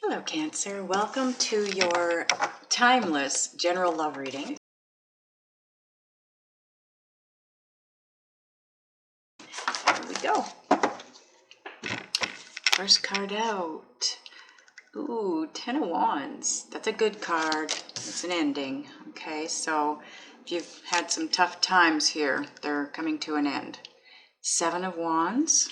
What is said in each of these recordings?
Hello, Cancer. Welcome to your timeless general love reading. Here we go. First card out. Ooh, Ten of Wands. That's a good card. It's an ending. Okay, so if you've had some tough times here, they're coming to an end. Seven of Wands.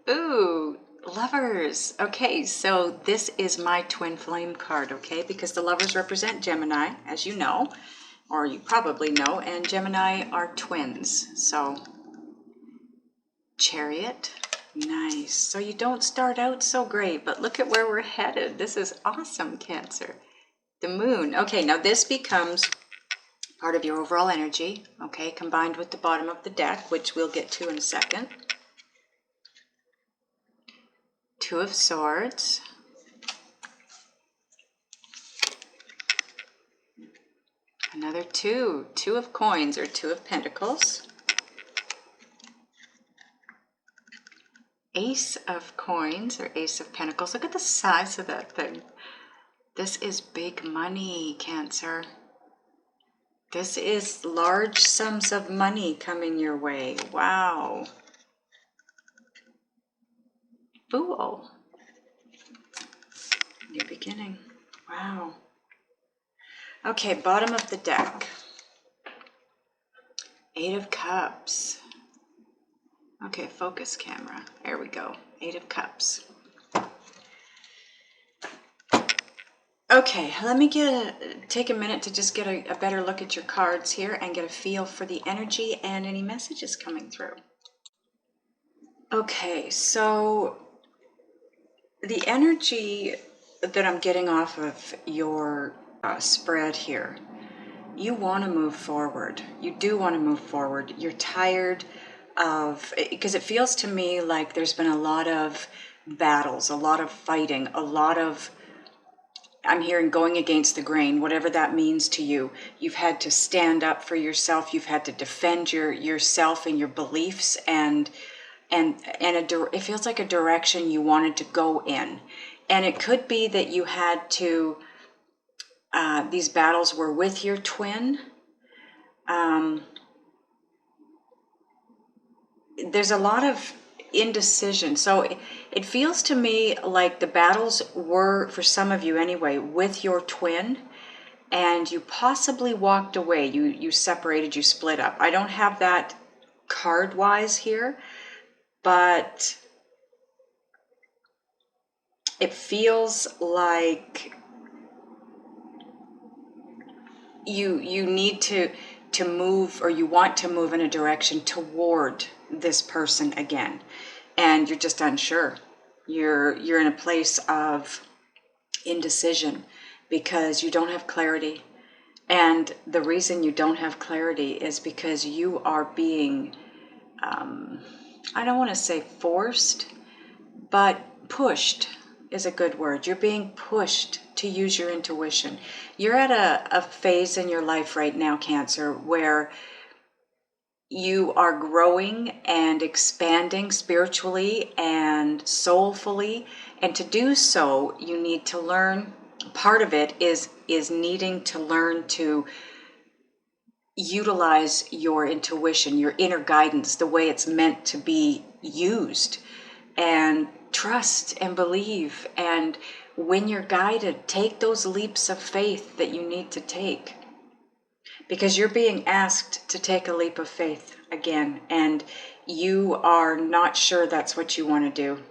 Ooh, Lovers. Okay, so this is my twin flame card, okay? Because the Lovers represent Gemini, as you know, or you probably know, and Gemini are twins. So, Chariot. Nice. So you don't start out so great, but look at where we're headed. This is awesome, Cancer. The Moon. Okay, now this becomes part of your overall energy, okay, combined with the bottom of the deck, which we'll get to in a second. Two of Swords. Another two. Two of Coins or Two of Pentacles. Ace of Coins or Ace of Pentacles. Look at the size of that thing. This is big money, Cancer. This is large sums of money coming your way. Wow. Fool. New beginning. Wow. Okay, bottom of the deck. Eight of Cups. Okay, focus camera. There we go. Eight of Cups. Okay, let me take a minute to just get a better look at your cards here and get a feel for the energy and any messages coming through. Okay, so the energy that I'm getting off of your spread here, you want to move forward. You do want to move forward. You're tired of, because it feels to me like there's been a lot of battles, a lot of fighting, a lot of, I'm hearing going against the grain, whatever that means to you. You've had to stand up for yourself. You've had to defend yourself and your beliefs, and it feels like a direction you wanted to go in. And it could be that you had to, these battles were with your twin. There's a lot of indecision. So it feels to me like the battles were, for some of you anyway, with your twin, and you possibly walked away. You separated, you split up. I don't have that card-wise here, but it feels like you need to move, or you want to move in a direction toward this person again, and you're just unsure. You're in a place of indecision because you don't have clarity. And the reason you don't have clarity is because you are being, I don't want to say forced, but pushed is a good word. You're being pushed to use your intuition. You're at a phase in your life right now, Cancer, where you are growing and expanding spiritually and soulfully. And to do so, you need to learn. Part of it is needing to learn to utilize your intuition, your inner guidance, the way it's meant to be used, and trust and believe. And when you're guided, take those leaps of faith that you need to take, because you're being asked to take a leap of faith again, and you are not sure that's what you want to do.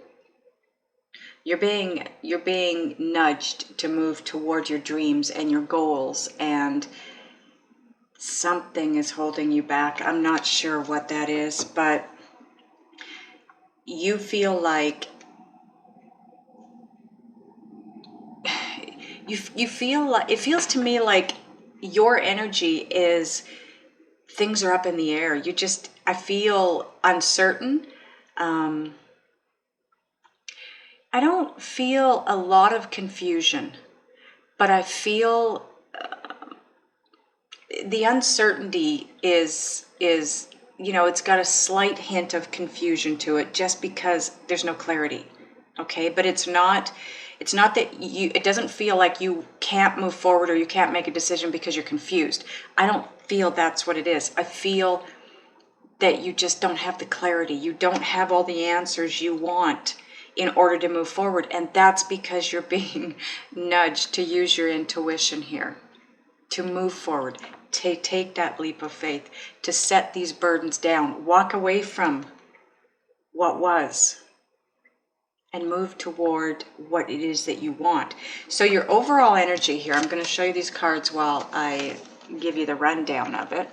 You're being nudged to move toward your dreams and your goals, and something is holding you back. I'm not sure what that is, but you feel like you feel like, it feels to me like your energy is, things are up in the air. I feel uncertain. I don't feel a lot of confusion, but I feel the uncertainty is you know, it's got a slight hint of confusion to it just because there's no clarity. Okay, but it's not that you, it doesn't feel like you can't move forward or you can't make a decision because you're confused. I don't feel that's what it is. I feel that you just don't have the clarity. You don't have all the answers you want in order to move forward. And that's because you're being nudged to use your intuition here, to move forward, to take that leap of faith, to set these burdens down, walk away from what was, and move toward what it is that you want. So your overall energy here, I'm going to show you these cards while I give you the rundown of it.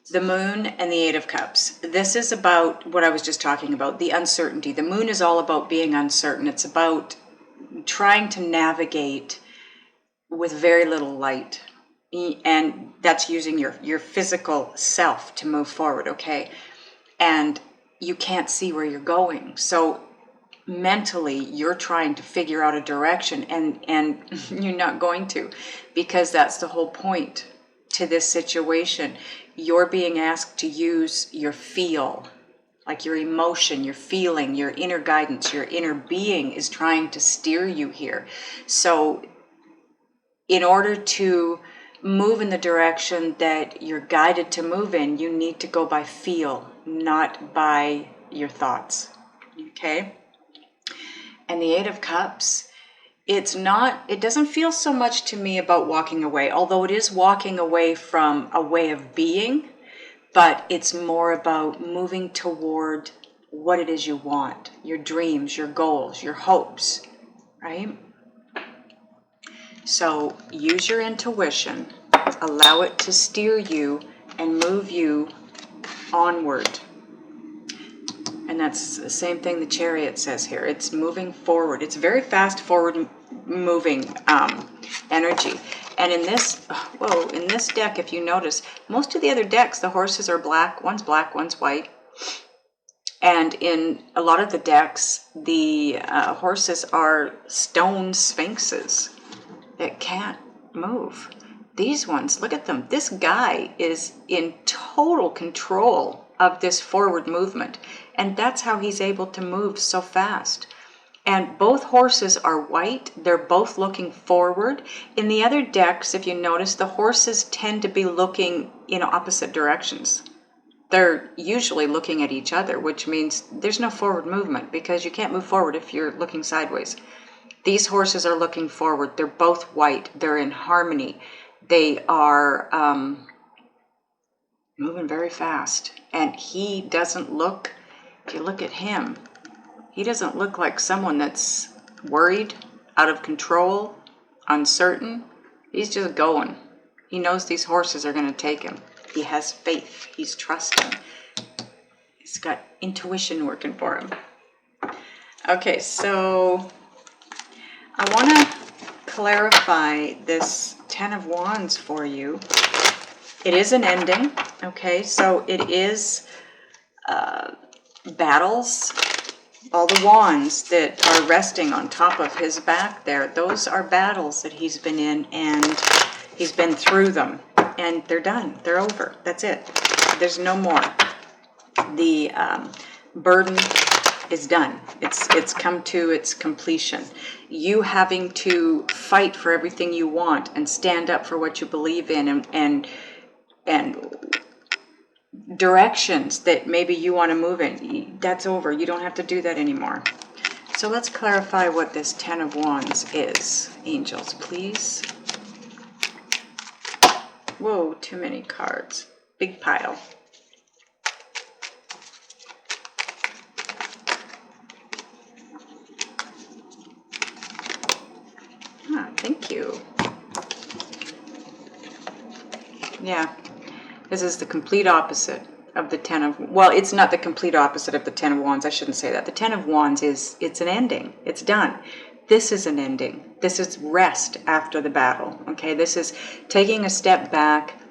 The Moon and the Eight of Cups. This is about what I was just talking about, the uncertainty. The Moon is all about being uncertain. It's about trying to navigate with very little light. And that's using your physical self to move forward, okay? And you can't see where you're going. So mentally, you're trying to figure out a direction, and you're not going to, because that's the whole point to this situation. You're being asked to use your feel, like your emotion, your feeling, your inner guidance, your inner being is trying to steer you here. So in order to move in the direction that you're guided to move in, you need to go by feel, not by your thoughts. Okay? And the Eight of Cups, it doesn't feel so much to me about walking away, although it is walking away from a way of being, but it's more about moving toward what it is you want, your dreams, your goals, your hopes, right? So use your intuition, allow it to steer you and move you onward. And that's the same thing the Chariot says here. It's moving forward. It's very fast forward moving energy. And in this, in this deck, if you notice, most of the other decks, the horses are black, one's white. And in a lot of the decks, the horses are stone sphinxes that can't move. These ones, look at them. This guy is in total control of this forward movement. And that's how he's able to move so fast. And both horses are white. They're both looking forward. In the other decks, if you notice, the horses tend to be looking in opposite directions. They're usually looking at each other, which means there's no forward movement because you can't move forward if you're looking sideways. These horses are looking forward. They're both white. They're in harmony. They are moving very fast. And he doesn't look, if you look at him, he doesn't look like someone that's worried, out of control, uncertain. He's just going. He knows these horses are going to take him. He has faith. He's trusting. He's got intuition working for him. Okay, so I want to clarify this Ten of Wands for you. It is an ending, okay? So it is battles. All the wands that are resting on top of his back there, those are battles that he's been in, and he's been through them. And they're done. They're over. That's it. There's no more. The burden is done. It's come to its completion. You having to fight for everything you want and stand up for what you believe in, and directions that maybe you want to move in, that's over. You don't have to do that anymore. So let's clarify what this Ten of Wands is. Angels, please. Whoa, too many cards. Big pile. Thank you. Yeah, this is the complete opposite of the Ten of... Well, it's not the complete opposite of the Ten of Wands. I shouldn't say that. The Ten of Wands it's an ending. It's done. This is an ending. This is rest after the battle. Okay, this is taking a step back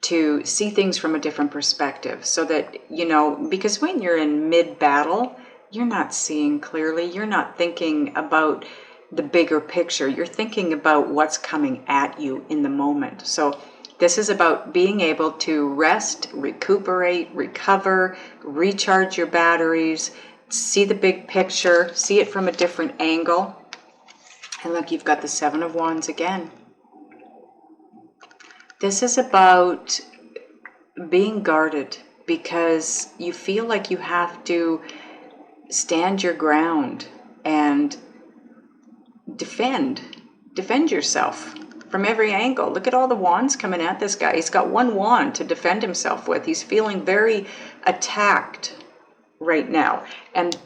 to see things from a different perspective, so that, you know, because when you're in mid-battle, you're not seeing clearly. You're not thinking about the bigger picture. You're thinking about what's coming at you in the moment. So This is about being able to rest, recuperate, recover, recharge your batteries, see the big picture, see it from a different angle. And look, you've got the Seven of Wands again. This is about being guarded because you feel like you have to stand your ground and defend yourself from every angle. Look at all the wands coming at this guy. He's got one wand to defend himself with. He's feeling very attacked right now. And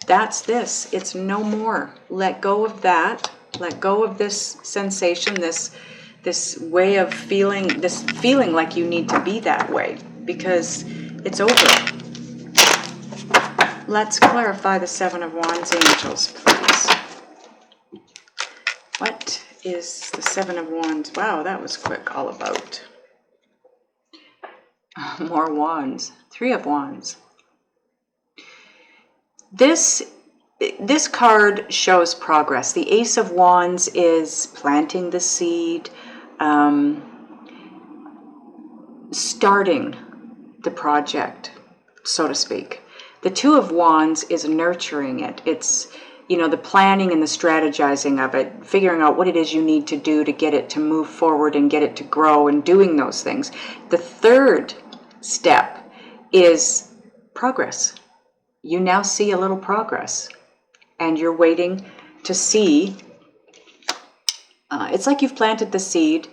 that's this. It's no more. Let go of that. Let go of this sensation, this way of feeling, this feeling like you need to be that way, because it's over. Let's clarify the Seven of Wands, angels, please. What is the Seven of Wands? Wow, that was quick, all about. More wands. Three of Wands. This card shows progress. The Ace of Wands is planting the seed, starting the project, so to speak. The Two of Wands is nurturing it. It's, you know, the planning and the strategizing of it, figuring out what it is you need to do to get it to move forward and get it to grow and doing those things. The third step is progress. You now see a little progress and you're waiting to see. It's like you've planted the seed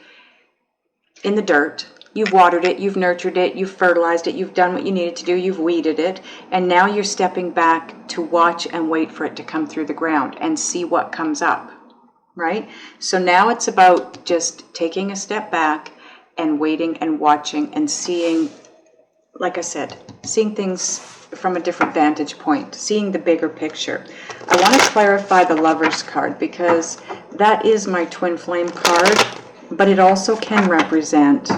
in the dirt. You've watered it, you've nurtured it, you've fertilized it, you've done what you needed to do, you've weeded it, and now you're stepping back to watch and wait for it to come through the ground and see what comes up, right? So now it's about just taking a step back and waiting and watching and seeing, like I said, seeing things from a different vantage point, seeing the bigger picture. I want to clarify the Lover's card because that is my twin flame card, but it also can represent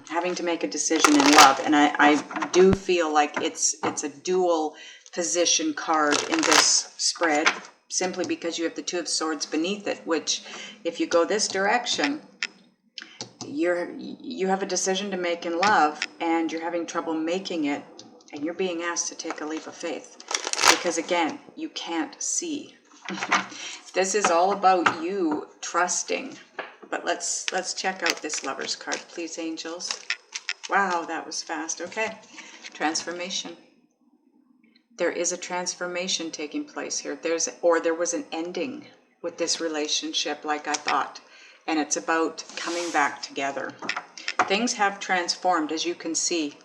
having to make a decision in love. And I do feel like it's a dual position card in this spread, simply because you have the Two of Swords beneath it, which if you go this direction, you have a decision to make in love and you're having trouble making it, and you're being asked to take a leap of faith because, again, you can't see. This is all about you trusting. But let's check out this Lover's card, please, angels. Wow, that was fast. Okay, transformation. There is a transformation taking place here. There was an ending with this relationship, like I thought, and it's about coming back together. Things have transformed, as you can see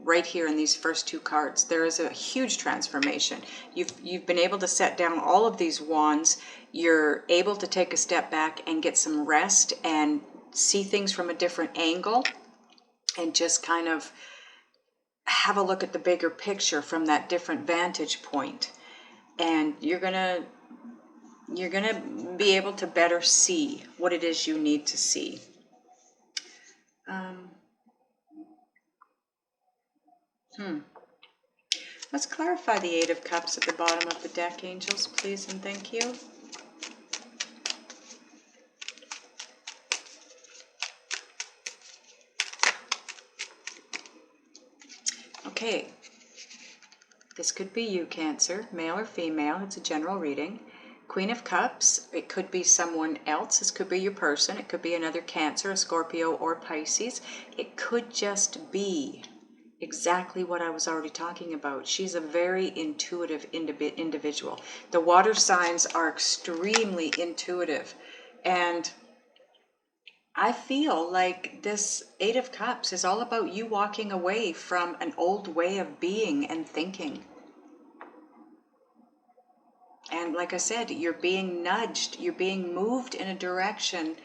right here in these first two cards. There is a huge transformation. You've been able to set down all of these wands. You're able to take a step back and get some rest and see things from a different angle and just kind of have a look at the bigger picture from that different vantage point. And you're gonna be able to better see what it is you need to see. Let's clarify the Eight of Cups at the bottom of the deck, angels, please, and thank you. Okay, this could be you, Cancer, male or female. It's a general reading. Queen of Cups, it could be someone else. This could be your person. It could be another Cancer, a Scorpio, or Pisces. It could just be exactly what I was already talking about. She's a very intuitive individual. The water signs are extremely intuitive, and I feel like this Eight of Cups is all about you walking away from an old way of being and thinking. And like I said, you're being nudged, you're being moved in a direction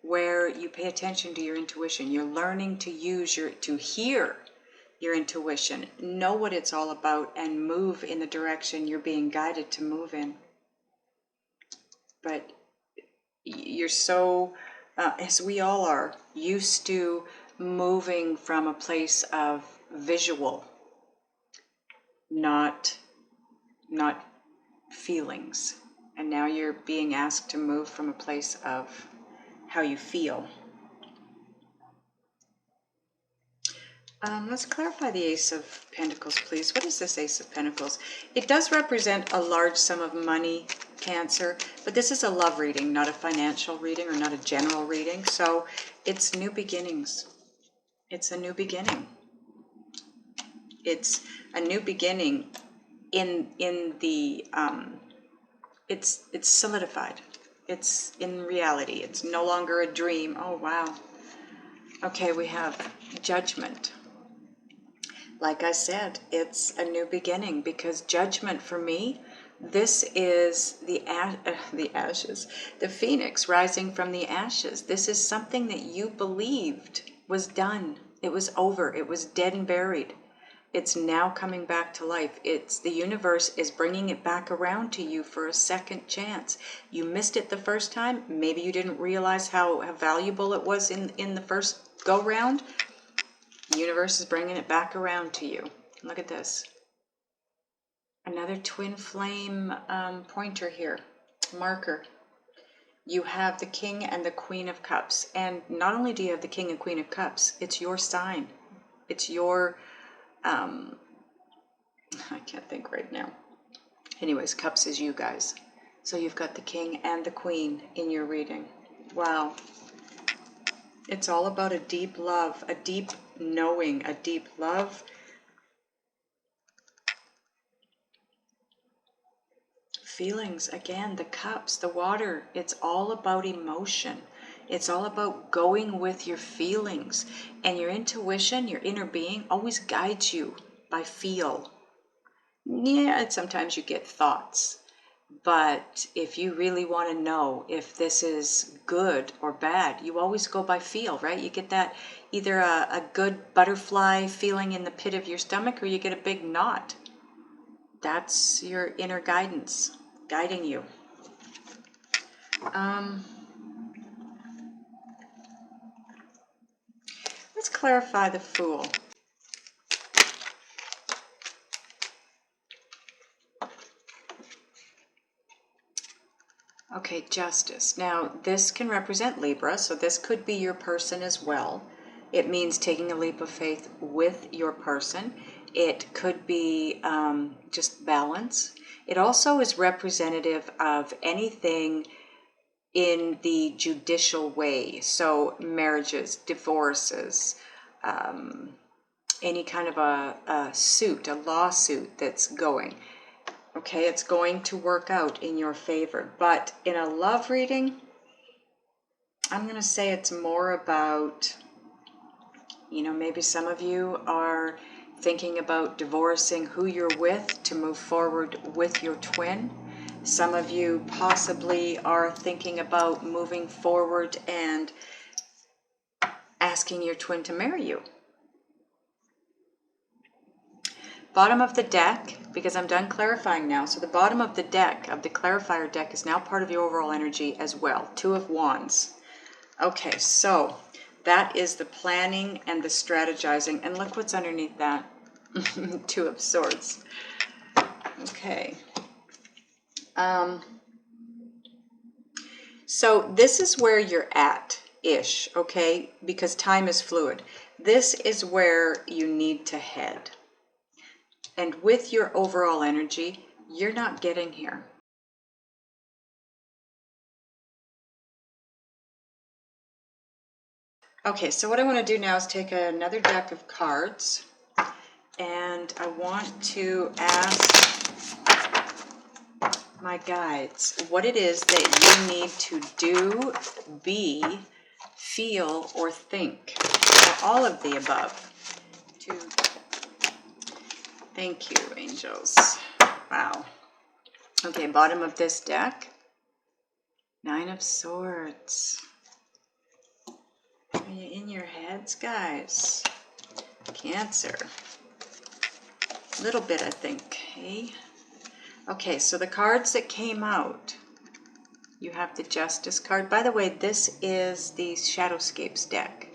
where you pay attention to your intuition. You're learning to hear your intuition, know what it's all about, and move in the direction you're being guided to move in. But you're so, as we all are, used to moving from a place of visual, not feelings. And now you're being asked to move from a place of how you feel. Let's clarify the Ace of Pentacles, please. What is this Ace of Pentacles? It does represent a large sum of money, Cancer, but this is a love reading, not a financial reading or not a general reading. So it's new beginnings. It's a new beginning. It's a new beginning in the it's solidified. It's in reality. It's no longer a dream. Oh wow. Okay, we have Judgment. Like I said, it's a new beginning, because Judgment for me, this is the ashes, the phoenix rising from the ashes. This is something that you believed was done. It was over. It was dead and buried. It's now coming back to life. It's the universe is bringing it back around to you for a second chance. You missed it the first time. Maybe you didn't realize how valuable it was in the first go round. The universe is bringing it back around to you. Look at this. Another twin flame pointer here, marker. You have the King and the Queen of Cups. And not only do you have the King and Queen of Cups, it's your sign. It's your, I can't think right now. Anyways, Cups is you guys. So you've got the King and the Queen in your reading. Wow. It's all about a deep love, a deep knowing, a deep love. Feelings, again, the cups, the water, it's all about emotion. It's all about going with your feelings. And your intuition, your inner being, always guides you by feel. Yeah, sometimes you get thoughts. But if you really want to know if this is good or bad, you always go by feel, right? You get that either a good butterfly feeling in the pit of your stomach, or you get a big knot. That's your inner guidance guiding you. Let's clarify the Fool. Okay, Justice. Now, this can represent Libra, so this could be your person as well. It means taking a leap of faith with your person. It could be just balance. It also is representative of anything in the judicial way. So marriages, divorces, any kind of a suit, a lawsuit that's going. Okay, it's going to work out in your favor. But in a love reading, I'm going to say it's more about, maybe some of you are thinking about divorcing who you're with to move forward with your twin. Some of you possibly are thinking about moving forward and asking your twin to marry you. Bottom of the deck, because I'm done clarifying now. So the bottom of the deck, of the clarifier deck, is now part of your overall energy as well. Two of Wands. Okay, so that is the planning and the strategizing. And look what's underneath that. Two of Swords. Okay. So this is where you're at-ish, okay? Because time is fluid. This is where you need to head. And with your overall energy, you're not getting here. Okay, so what I want to do now is take another deck of cards, and I want to ask my guides what it is that you need to do, be, feel, or think, or all of the above. Thank you, angels. Wow. Okay, bottom of this deck, Nine of Swords. Are you in your heads, guys? Cancer. A little bit, I think. Hey? Okay, so the cards that came out, you have the Justice card. By the way, this is the Shadowscapes deck.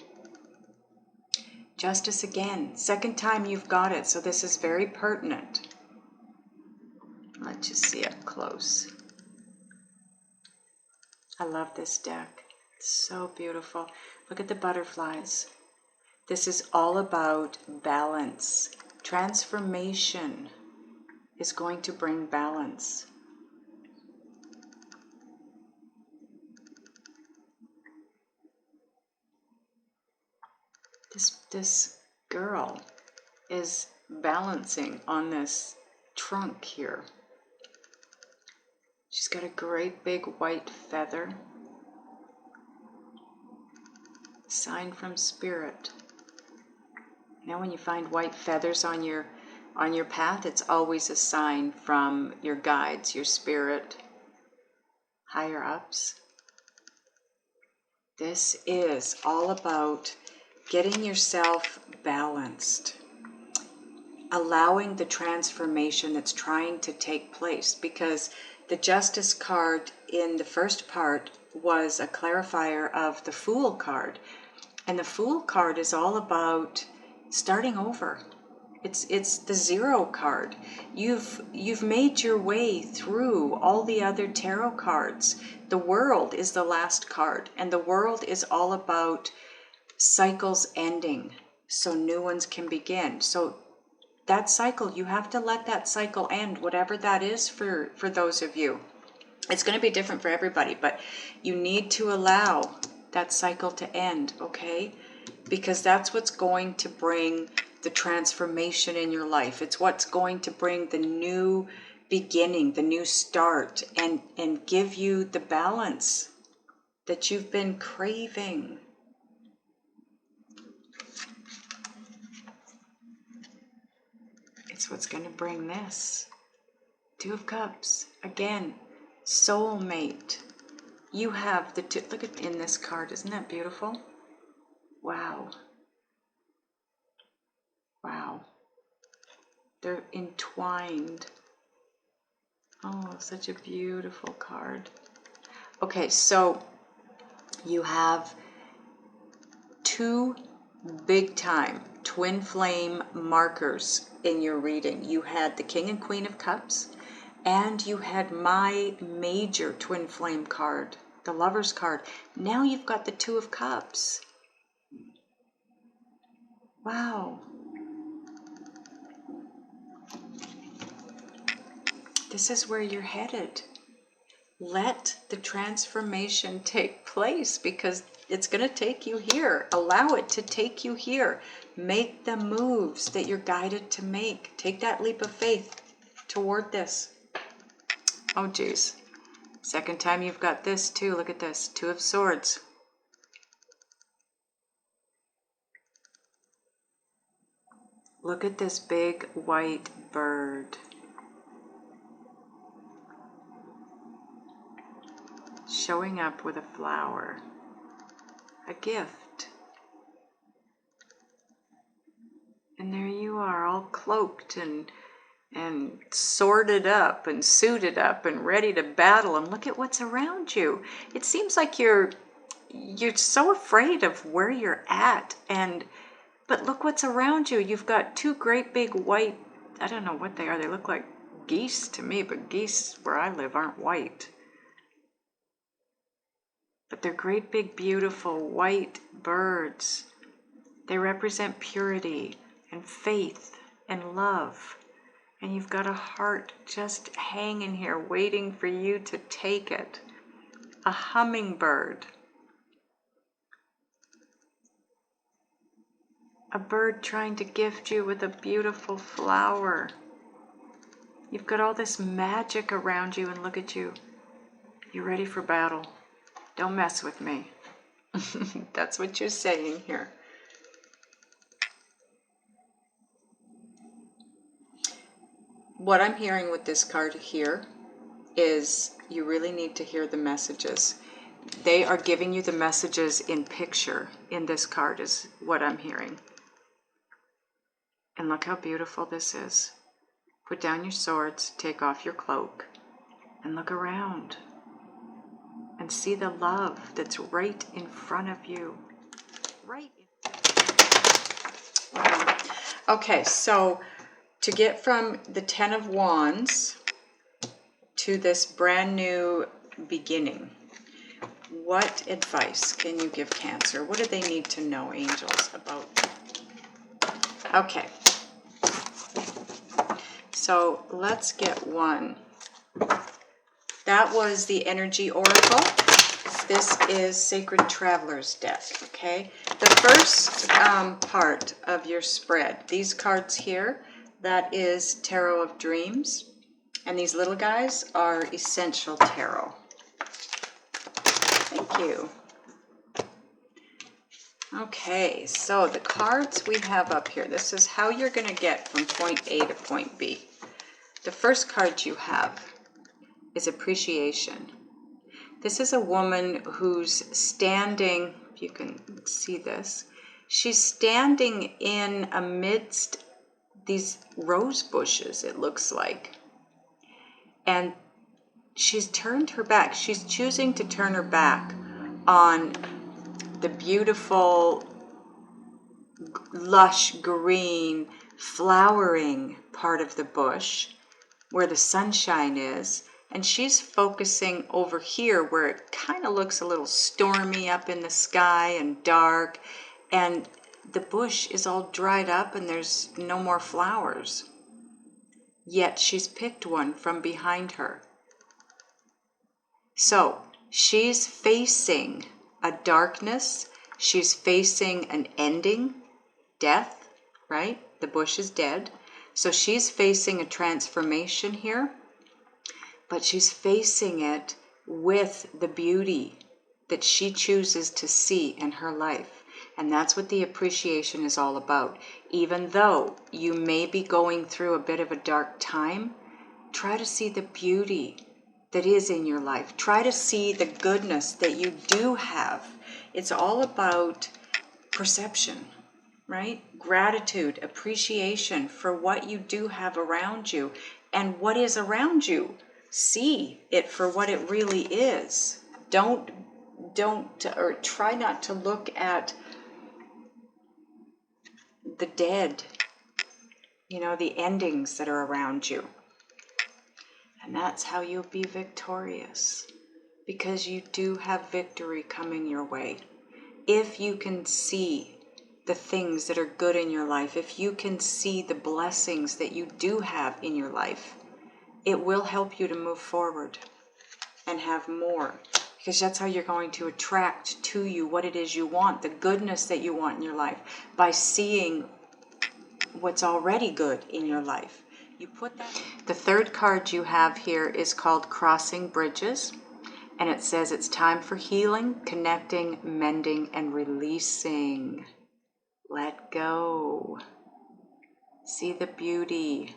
Justice again. Second time you've got it, so this is very pertinent. Let's just see up close. I love this deck. It's so beautiful. Look at the butterflies. This is all about balance. Transformation is going to bring balance. This girl is balancing on this trunk here. She's got a great big white feather. Sign from Spirit. Now when you find white feathers on your path, it's always a sign from your guides, your spirit, higher ups. This is all about getting yourself balanced, allowing the transformation that's trying to take place, because the Justice card in the first part was a clarifier of the Fool card. And the Fool card is all about starting over. It's the Zero card. You've made your way through all the other tarot cards. The World is the last card, and the World is all about cycles ending so new ones can begin. So that cycle, you have to let that cycle end, whatever that is for those of you. It's going to be different for everybody, but you need to allow that cycle to end, okay? Because that's what's going to bring the transformation in your life. It's what's going to bring the new beginning, the new start, and give you the balance that you've been craving. It's what's going to bring this. Two of Cups. Again, soulmate. You have the two. Look at in this card. Isn't that beautiful? Wow. Wow. They're entwined. Oh, such a beautiful card. Okay, so you have two big time twin flame markers in your reading. You had the King and Queen of Cups, and you had my major twin flame card, the Lover's card. Now you've got the Two of Cups. Wow. This is where you're headed. Let the transformation take place, because it's going to take you here. Allow it to take you here. Make the moves that you're guided to make. Take that leap of faith toward this. Oh, geez. Second time you've got this too. Look at this. Two of Swords. Look at this big white bird. Showing up with a flower. A gift. And there you are, all cloaked and sorted up and suited up and ready to battle. And look at what's around you. It seems like you're so afraid of where you're at, but look what's around you. You've got two great big white, I don't know what they are. They look like geese to me, but geese where I live aren't white. But they're great big beautiful white birds. They represent purity and faith and love. And you've got a heart just hanging here waiting for you to take it. A hummingbird. A bird trying to gift you with a beautiful flower. You've got all this magic around you, and look at you. You're ready for battle. Don't mess with me. That's what you're saying here. What I'm hearing with this card here is you really need to hear the messages. They are giving you the messages in picture in this card is what I'm hearing. And look how beautiful this is. Put down your swords, take off your cloak, and look around. And see the love that's right in front of you. Right in front of you. Okay, so to get from the Ten of Wands to this brand new beginning, what advice can you give Cancer? What do they need to know, angels, about Okay. So let's get one. That was the Energy Oracle. This is Sacred Traveler's deck, okay? The first part of your spread, these cards here, that is Tarot of Dreams. And these little guys are Essential Tarot. Thank you. Okay, so the cards we have up here, this is how you're going to get from point A to point B. The first card you have is Appreciation. This is a woman who's standing, if you can see this, she's standing in amidst these rose bushes, it looks like. And she's turned her back. She's choosing to turn her back on the beautiful, lush green, flowering part of the bush where the sunshine is. And she's focusing over here where it kind of looks a little stormy up in the sky and dark. And the bush is all dried up and there's no more flowers. Yet she's picked one from behind her. So she's facing a darkness. She's facing an ending, death, right? The bush is dead. So she's facing a transformation here. But she's facing it with the beauty that she chooses to see in her life. And that's what the appreciation is all about. Even though you may be going through a bit of a dark time, try to see the beauty that is in your life. Try to see the goodness that you do have. It's all about perception, right? Gratitude, appreciation for what you do have around you and what is around you. See it for what it really is. Don't or try not to look at the dead, the endings that are around you. And that's how you'll be victorious, because you do have victory coming your way. If you can see the things that are good in your life, if you can see the blessings that you do have in your life, it will help you to move forward and have more, because that's how you're going to attract to you what it is you want, the goodness that you want in your life, by seeing what's already good in your life. You put that. The third card you have here is called Crossing Bridges, and it says it's time for healing, connecting, mending, and releasing. Let go. See the beauty.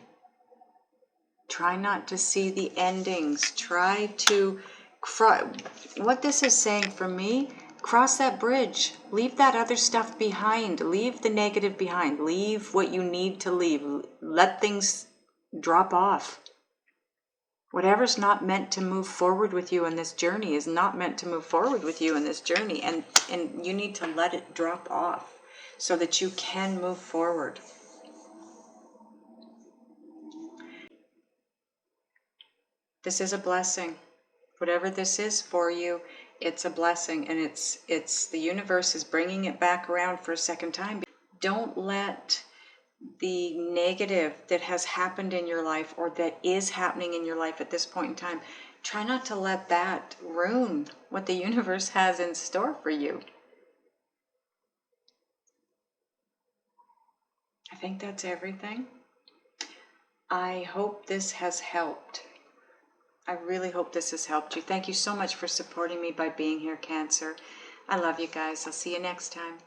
Try not to see the endings. Try to, what this is saying for me, cross that bridge. Leave that other stuff behind. Leave the negative behind. Leave what you need to leave. Let things drop off. Whatever's not meant to move forward with you in this journey is not meant to move forward with you in this journey. And you need to let it drop off so that you can move forward. This is a blessing. Whatever this is for you, it's a blessing, and it's the universe is bringing it back around for a second time. Don't let the negative that has happened in your life, or that is happening in your life at this point in time, try not to let that ruin what the universe has in store for you. I think that's everything. I hope this has helped. I really hope this has helped you. Thank you so much for supporting me by being here, Cancer. I love you guys. I'll see you next time.